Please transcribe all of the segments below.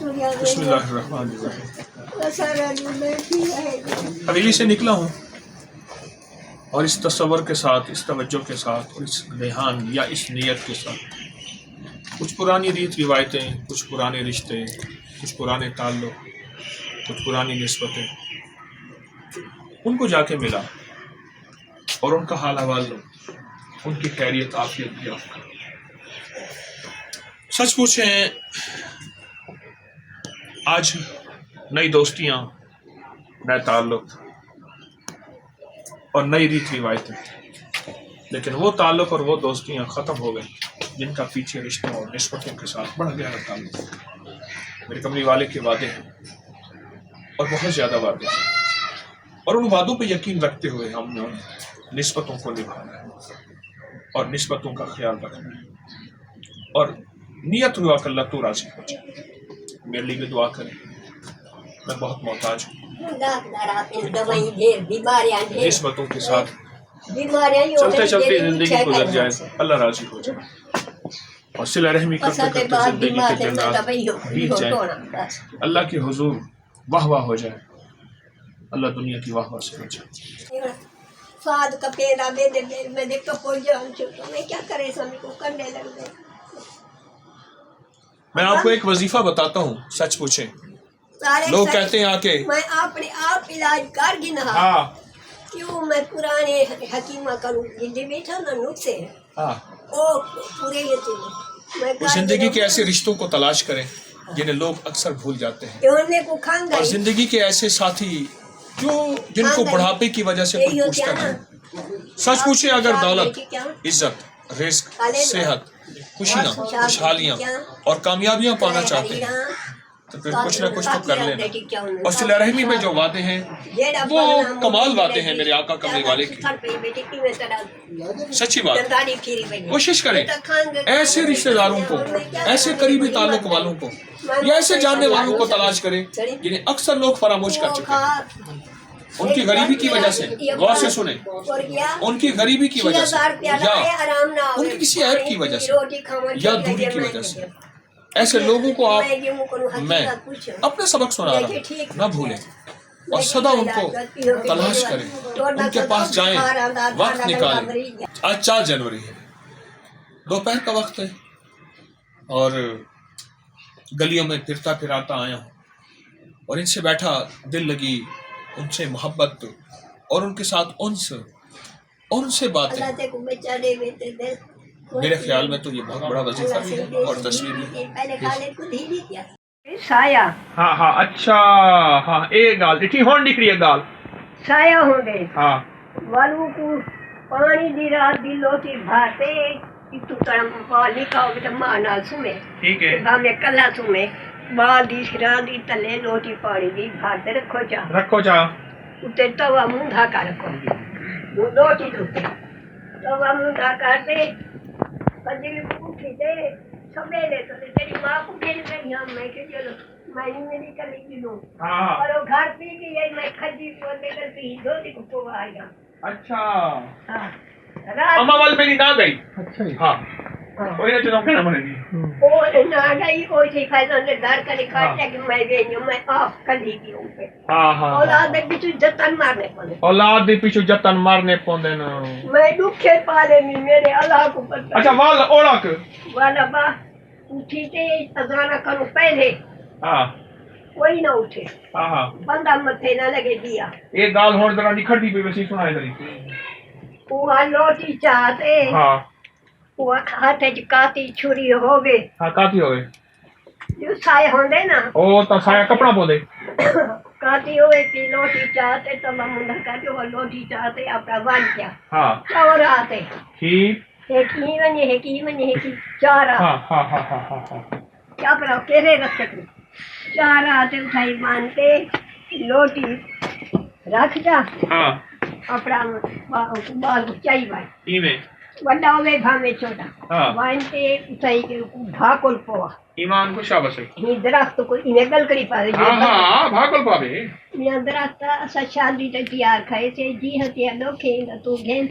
بسم اللہ الرحمن الرحیم. حویلی سے نکلا ہوں اور اس تصور کے ساتھ، اس توجہ کے ساتھ اور اس ذہان یا اس نیت کے ساتھ کچھ پرانی ریت روایتیں، کچھ پرانے رشتے، کچھ پرانے تعلق، کچھ پرانی نسبتیں، ان کو جا کے ملا اور ان کا حال احوال لو، ان کی خیریت عافیت بھی آپ کا. سچ پوچھیں آج نئی دوستیاں، نئے تعلق اور نئی ریت روایتیں، لیکن وہ تعلق اور وہ دوستیاں ختم ہو گئی جن کا پیچھے رشتوں اور نسبتوں کے ساتھ بڑا گہرا تعلق ہے. میرے کملی والے کے وعدے ہیں اور بہت زیادہ وعدے ہیں، اور ان وعدوں پہ یقین رکھتے ہوئے ہم نے ان نسبتوں کو نبھانا ہے اور نسبتوں کا خیال رکھنا ہے، اور نیت ہوا کہ اللہ تو راضی ہو جائے. میرے لیے بھی دعا کریں، میں بہت محتاج ہوں نسبتوں کے ساتھ. چلتے چلتے زندگی گزر جائے، اللہ راضی ہو جائے، اور صلہ رحمی کرتے کرتے زندگی کے جنات بیت جائیں، اللہ کے حضور واہ واہ ہو جائے، اللہ دنیا کی واہ واہ سے بچائے. سواد کا پیڑا دے دے میں دیکھ تو کوئی جان چھوٹا میں کیا کرے سمی کو کرنے لگ گئے. میں آپ کو ایک وظیفہ بتاتا ہوں، سچ پوچھیں. لوگ کہتے ہیں آ کے میں اپنے آپ علاج کر گنا، ہاں کیوں میں پرانے حکیمہ کروں جلدی بیٹھا نا نقصے ہاں او پورے یتیم میں وہ زندگی کے ایسے رشتوں کو تلاش کریں جنہیں لوگ اکثر بھول جاتے ہیں، کہنے کو کھان اور گئی زندگی کے ایسے ساتھی جن کو بڑھاپے کی وجہ سے کوئی پوچھتا نہیں. سچ پوچھیں اگر دولت، عزت، رزق، صحت، خوشیاں، خوشحالیاں اور کامیابیاں پانا چاہتے ہیں تو پھر کچھ نہ کچھ تو کر لینا. اور صلہ رحمی میں جو وعدے ہیں وہ کمال وعدے ہیں میرے آقا کملی والے کی. سچی بات، کوشش کریں ایسے رشتہ داروں کو، ایسے قریبی تعلق والوں کو یا ایسے جاننے والوں کو تلاش کریں جنہیں اکثر لوگ فراموش کر چکے ہیں. ان کی غریبی کی وجہ سے، غور سے سنیں، ان کی غریبی کی وجہ سے یا ان کی کسی عیب کی وجہ سے یا دوری کی وجہ سے، ایسے لوگوں کو میں اپنا سبق سنا رہا ہوں، نہ بھولیں اور سدا ان کو تلاش کریں، ان کے پاس جائیں، وقت نکالیں. آج 4 جنوری ہے، دوپہر کا وقت ہے اور گلیوں میں پھرتا پھراتا آیا ہوں اور ان سے بیٹھا دل لگی، ان سے محبت اور ان کے ساتھ انس اور ان سے باتیں. میرے خیال میں تو یہ بہت بڑا وظیفہ بھی ہے اور تصویر بھی. سایہ ہاں ہاں اچھا ہاں ایک گال اتنی ہون دکھ رہی ہے گال سایہ ہوں گے ہاں والو کو پانی دی رات دی لوٹی بھاتے تو کرم پانی کھاؤ گے تو ماں نال سمے ٹھیک ہے ہمیں کلا سمے ماں دی شرا دی تلے لوٹی پانی دی بھاتے رکھو چا اتنے توا مونڈا کر رکھو لوٹی دوتے توا مونڈا کر دے پنجی اٹھی دے سمیلے تو تیری ماں کو کھیل رہی ہوں میں کہ چلو میں میری کلی کی لوں اور وہ گھر پی گئی میں کھجی پوتے کر پی دھوتی کو پوا آیا. اچھا ہاں اما وال میری نہ گئی. ہاں وہی نہ چلو کہنا منے وہ نہ گئی کوئی تھی فائدہ نے دار کا لکھا ہے کہ میں گئی ہوں میں آپ کلی کی ہوں پہ. ہاں ہاں اولاد دے پیچھے جتن مارنے پڑے، اولاد دے پیچھے جتن مارنے پوندے نا. میں دکھے پالے نہیں میرے اللہ کو پتہ. اچھا وال اوڑا کے والا با اٹھی تے اذان کروں پہلے ہاں کوئی نہ اٹھے ہاں ہاں بندہ متھے نہ لگے دیا. ایک گال ہون ذرا نکھڑتی پہ ویسی سنائے ذری. وہ لوٹی چاہتے ہاں وہ ہاتھ کاتی چھری ہوگے ہاں کاتی ہوئے جو سائے ہوندے نا او تا سایہ کپڑا پوندے کاتی ہوئے کی لوٹی چاہتے تو منڈا کاتی وہ لوٹی چاہتے اپنا وان کیا ہاں چور آتے ٹھیک ایکی ونی چار ہاں ہاں ہاں ہاں ہاں ہاں کیا پڑا تیرے رکھتے چار آتے اٹھائی مانتے لوٹی رکھ جا ہاں اپنا بال کو چاہی بائی ایویں وڈا ہوئے بھامے چھوٹا ہاں وانتے اٹھائی کے بھاکل پوا ایمان کو شاباش ہے. یہ درخت کو انہیں گل کری پا رہی ہاں ہاں بھاگل پاوے یہ درخت اسا شادی تے تیار کھائے سے جی ہتیا لو کھینگا تو گھن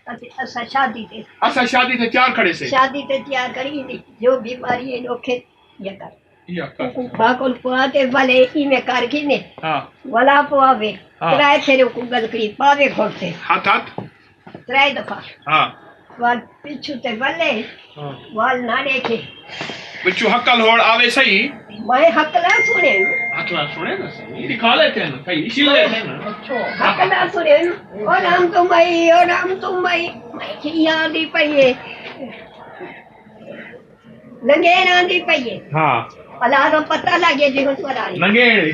اسا شادی تے تیار کھڑے سے شادی تے تیار کری جو بیماری ہے لوکھے یہ کر Iya kal. Bakul puate vale ime kargine. Ha. Wala puave. Ah. Trai tere ku galkri pave khorte. Hat hat. Trai dafa. Ha. Wal pichu te vale. Ha. Wal na dekhe. Bichu hakkal hod ave sahi. Mai hakla sune. Hakla sune na sahi. Dikha lete hain sahi. Isi lete hain. Hakla sune. O ram tumai, o ram tumai. Mai ki yaadi paye. Langena di paye. Ha. Allah ko pata lage jigun parani. Nangeri.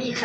20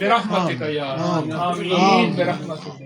برحمتك يا آمين برحمتك